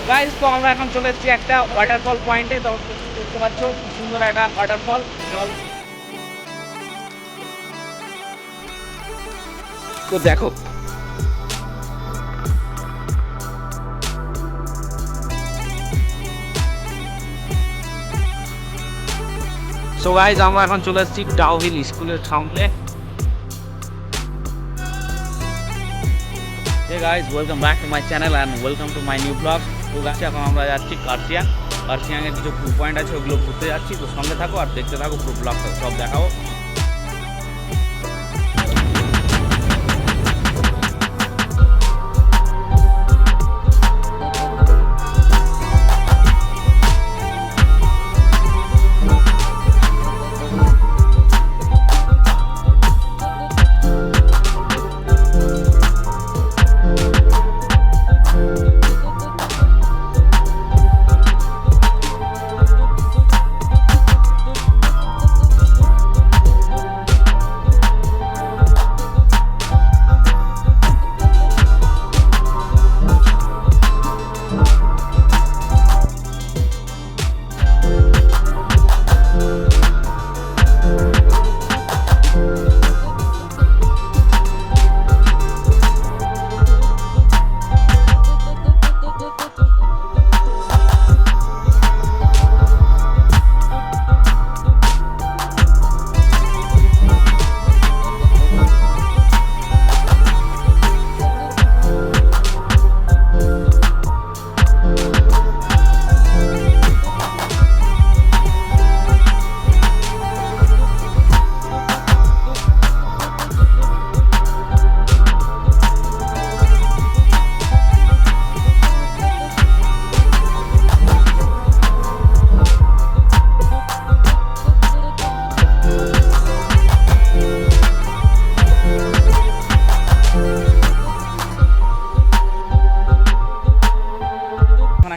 Guys তো আমরা এখন চলে এসেছি একটা ওয়াটারফল পয়েন্টে। তো দেখতে পাচ্ছ কি সুন্দর একটা ওয়াটারফল, জল তো দেখো। সো গাইস আমরা এখন চলে এসেছি ডাউ হিল স্কুলের সামনে। Hey guys, welcome back to my channel and welcome to my new vlog. তো গাইস এখন আমরা যাচ্ছি কার্সিয়াং। কার্সিয়াং এর কিছু ভিউ পয়েন্ট আছে, ওগুলো ঘুরতে যাচ্ছি। তো সঙ্গে থাকো আর দেখতে থাকো, পুরো ব্লগটা সব দেখাবো।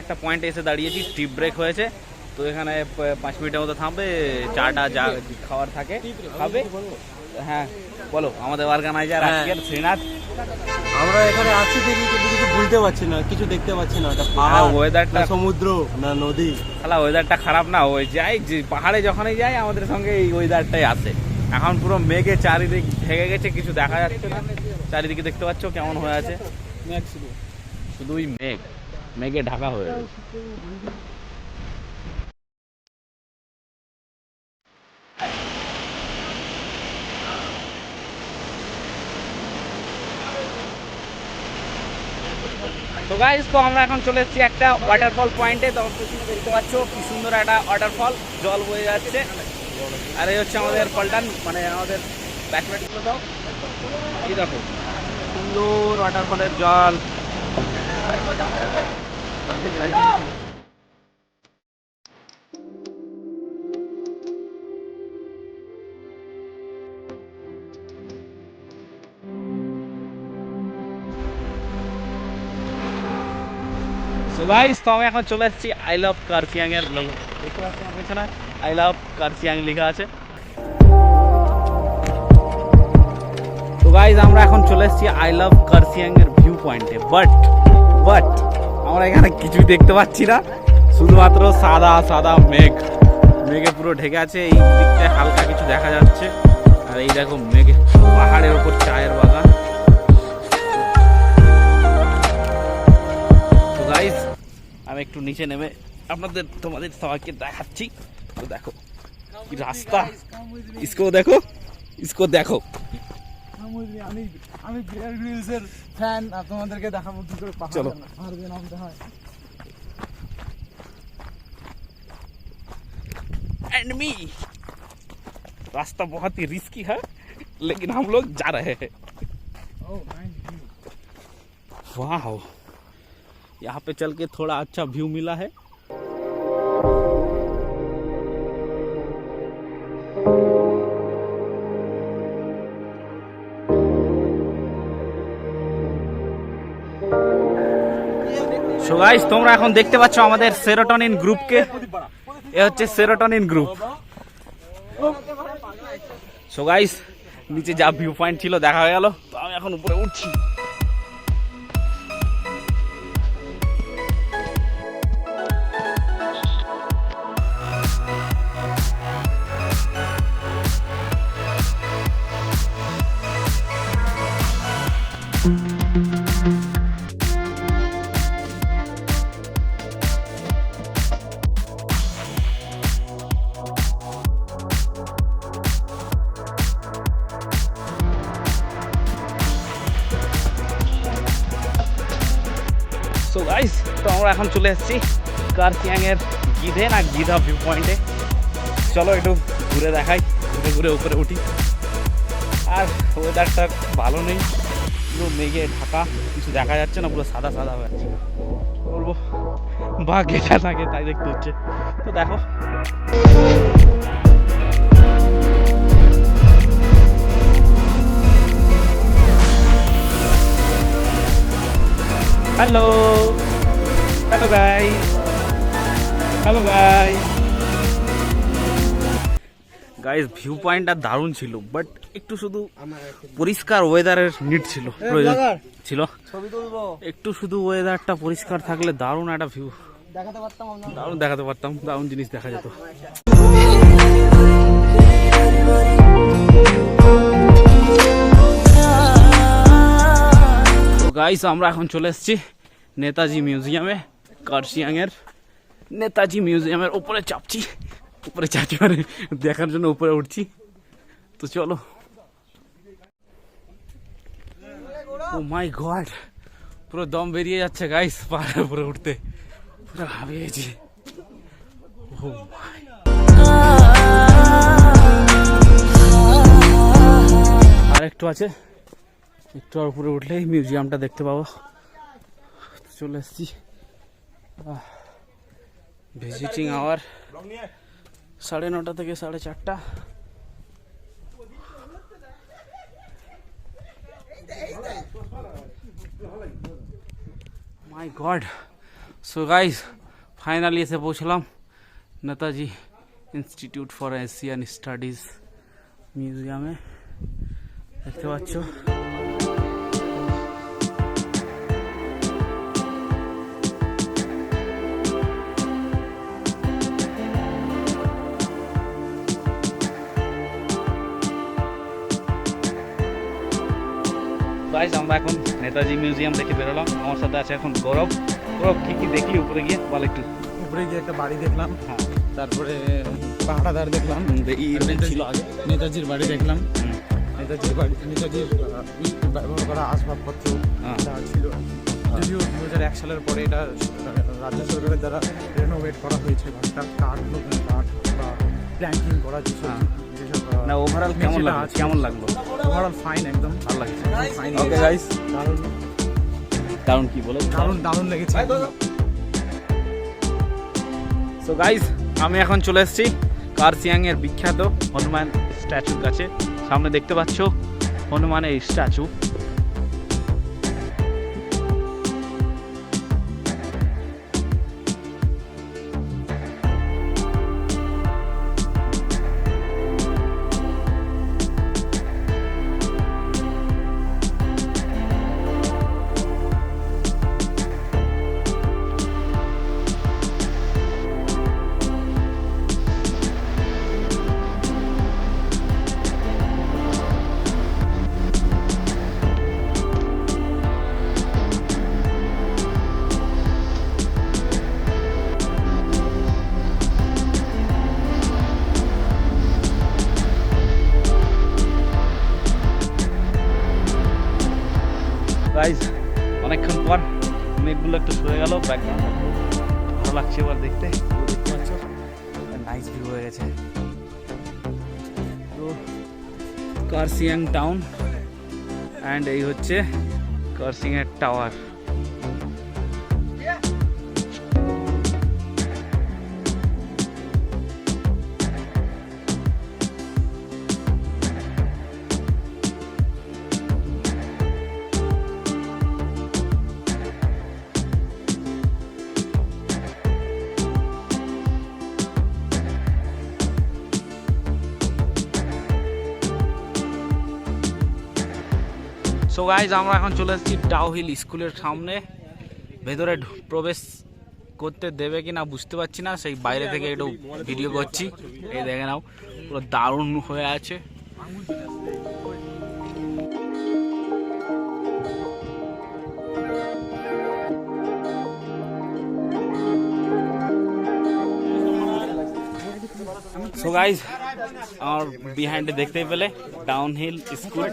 একটা পয়েন্টে এসে দাঁড়িয়েছি, টি ব্রেক হয়েছে। তো এখানে 5 মিনিটের মতো থামবে, চাটা যা খাওয়ার থাকে খাবে। হ্যাঁ বলো, আমাদের অর্গানাইজার আজকের শ্রীনাথ। আমরা এখানে আছি দেখি কিন্তু কিছু বুঝতে পারছি না, কিছু দেখতে পাচ্ছি না। পাহাড়, ওয়েদারটা, সমুদ্র না নদী, শালা ওয়েদারটা খারাপ না। ওই যাই যে পাহাড়ে যখনই যাই আমাদের সঙ্গে এই ওয়েদারটাই আসে। এখন পুরো মেঘে চারিদিক ঢেকে গেছে, কিছু দেখা যাচ্ছে না। চারিদিকে দেখতে পাচ্ছ কেমন হয়ে আছে, মেঘ শুধুই মেঘ, মেঘে ঢাকা হয়ে গেছে। তো গাইস তো আমরা এখন চলে এসেছি একটা ওয়াটারফল পয়েন্টে। তো দেখতে পাচ্ছ কি সুন্দর একটা ওয়াটারফল, জল বয়ে যাচ্ছে। আর এই হচ্ছে আমাদের পল্টন, মানে আমাদের ব্যাকপ্যাকগুলো। দাও এই দেখো সুন্দর ওয়াটারফলের জল। সো গাইস তো আমি এখন চলে এসেছি আই লাভ কার্সিয়াং এর লোগো দেখতে পাচ্ছি আমার পেছনে, আই লাভ কার্সিয়াং লেখা আছে। তো গাইস আমরা এখন চলে এসেছি আই লাভ কার্সিয়াং এর ভিউ পয়েন্টে। বাট আমরা এখানে কিছুই দেখতে পাচ্ছি না, শুধুমাত্র সাদা সাদা মেঘ, মেঘে পুরো ঢেকে আছে। এই দিকটায় হালকা কিছু দেখা যাচ্ছে। আর এই দেখো মেঘে, পাহাড়ের ওপর চায়ের বাগান। তো গাইস আমি একটু নিচে নেমে তোমাদের সবাইকে দেখাচ্ছি। তো দেখো কি রাস্তা, ইসকো দেখো, ইসকো দেখো। আমি বিয়ার গ্রিলসের ফ্যান, আর তোমাদেরকে দেখাবো কি করে চলো পাহাড়ে নামতে হয়। एंड मी, रास्ता बहुत ही रिस्की है लेकिन हम लोग जा रहे हैं। वाह, यहाँ पे चल के थोड़ा अच्छा व्यू मिला है। সো গাইস তোমরা এখন দেখতে পাচ্ছ আমাদের সেরোটোনিন গ্রুপকে। এ হচ্ছে সেরোটোনিন গ্রুপ। সো গাইস নিচে যা ভিউ পয়েন্ট ছিল দেখা হয়ে গেল, তো আমি এখন উপরে উঠছি। গাইস, তো আমরা এখন চলে এসেছি কার্সিয়াং এর গিধে না গিধা ভিউ পয়েন্টে। চলো একটু ঘুরে দেখাই, ঘুরে ঘুরে উপরে উঠি। আর ওয়েদারটা ভালো নেই, পুরো মেঘে ঢাকা, কিছু দেখা যাচ্ছে না, পুরো সাদা সাদা হয়ে যাচ্ছে। বলবো বা গেটা থাকে তাই দেখতে হচ্ছে। তো দেখো hello hello guys, hello guys. Guys view পয়েন্টটা দারুণ ছিল, বাট একটু শুধু পরিষ্কার ওয়েদারের নিড ছিল, প্রয়োজন ছিল। একটু শুধু ওয়েদারটা পরিষ্কার থাকলে দারুণ একটা ভিউ দেখাতে পারতাম, দারুণ দেখাতে পারতাম, দারুণ জিনিস দেখা যেত। গাইস আমরা এখন চলে এসেছি নেতাজি মিউজিয়ামে, কার্সিয়াং এর নেতাজি মিউজিয়ামের উপরে চাপছি, উপরে চাপছি মানে দেখার জন্য উপরে উঠছি। তো চলো। ও মাই গড, পুরো দম বেরিয়ে যাচ্ছে গাইস পাহাড়ের উপরে উঠতে, পুরো হাঁপিয়ে গেছি। ও মাই, আর একটু আছে, একটু আর উপরে উঠলেই মিউজিয়ামটা দেখতে পাবো। চলে এসছি। ভিজিটিং আওয়ার 9:30 থেকে 4:30। মাই গড। সো গাইস ফাইনালি এসে পৌঁছলাম Netaji institute for Asian studies মিউজিয়ামে। দেখতে পাচ্ছ গাইস, আমরা এখন নেতাজি মিউজিয়াম দেখে বেরোলাম। আমার সাথে আছে এখন গৌরব। গৌরব কি কি দেখলি উপরে গিয়ে বল একটু। উপরে গিয়ে একটা বাড়ি দেখলাম, হ্যাঁ, তারপরে পাহাড়াদার দেখলাম, ছিল আগে নেতাজির বাড়ি দেখলাম, নেতাজির বাড়ি, নেতাজির ব্যবহার করা আসবাবপত্র যা ছিল। যদিও 2001 সালের পরে এটা রাজ্য সরকারের দ্বারা রেনোভেট করা হয়েছে, ঘরটা কাঠ, নতুন কাঠ বা প্ল্যাঙ্কিং করা যেসব না। ওভারঅল কেমন লাগলো? কেমন লাগলো? ওভারঅল ফাইন, একদম ভালো লাগছে। ফাইন। ওকে গাইস, দারুণ দারুণ কি বলে, দারুণ লেগেছে। সো গাইস আমি এখন চলে এসেছি কার্সিয়াং এর বিখ্যাত হনুমান স্ট্যাচুর কাছে। সামনে দেখতে পাচ্ছ হনুমানের স্ট্যাচু। গাইস অনেকক্ষণ পর মেঘগুলো একটু সরে গেল, ব্যাকগ্রাউন্ড ভালো লাগছে এবার দেখতে। দেখতে পাচ্ছ নাইস ভিউ হয়ে গেছে। তো কার্সিয়াং টাউন অ্যান্ড এই হচ্ছে কার্সিয়াং এর টাওয়ার। সো গাইজ আমরা এখন চলে এসেছি ডাউ হিল স্কুলের সামনে। ভেতরে প্রবেশ করতে দেবে কি না বুঝতে পারছি না, সেই বাইরে থেকে একটু ভিডিও করছি। এই দেখে নাও, পুরো দারুণ হয়ে আছে। সো গাইজ আমার বিহাইন্ডে দেখতেই পেলে ডাউন হিল স্কুল।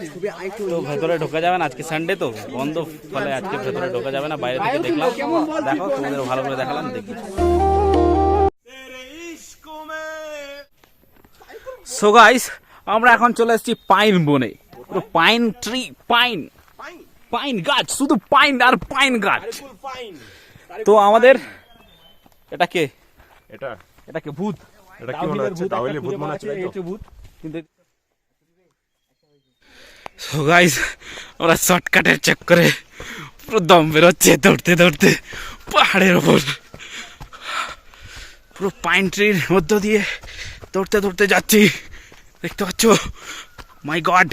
তো ভেতরে ঢোকা যাবে না, আজকে সানডে তো বন্ধ, ফলে আজকে ভেতরে ঢোকা যাবে না। বাইরে থেকে দেখলাম, দেখো তোমাদের ভালো করে দেখালাম, দেখি। সো গাইস, আমরা এখন চলে এসেছি পাইন বনে। পুরো পাইন ট্রি, পাইন পাইন গাছ, শুধু পাইন আর পাইন গাছ। তো আমাদের এটা কে, এটা কে ভূত, এটা কি মনে হচ্ছে? তাহলে ভূত মনে হচ্ছে, তাই তো? ভূত কিন্তু। সো গাইস, ওরা শর্টকাটের চক্করে পুরো দম বেরোচ্ছে দৌড়তে দৌড়তে পাহাড়ের ওপর। পুরো পাইন ট্রির মধ্য দিয়ে দৌড়তে দৌড়তে যাচ্ছি, দেখতে পাচ্ছ? মাই গড।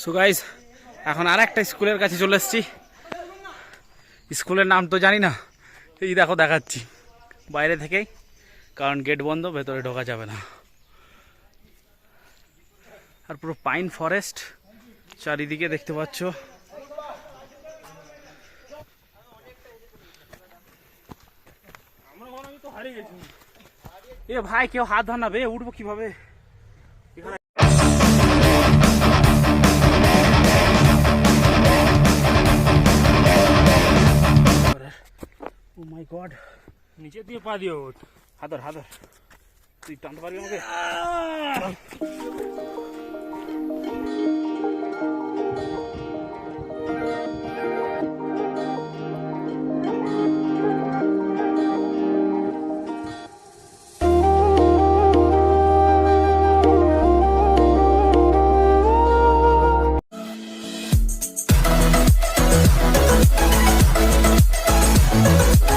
সো গাইস, এখন আর একটা স্কুলের কাছে চলে এসেছি। স্কুলের নাম তো জানি না, এই দেখো দেখাচ্ছি বাইরে থেকেই, কারণ গেট বন্ধ, ভেতরে ঢোকা যাবে না। আর পুরো পাইন ফরেস্ট চারিদিকে দেখতে পাচ্ছ। এ ভাই, কেউ হাত ধর না বে, উঠবো কিভাবে? ও মাই গড, নিচে দিয়ে পা দিও। হাতর হাতর, তুই টানতে পারবি আমাকে?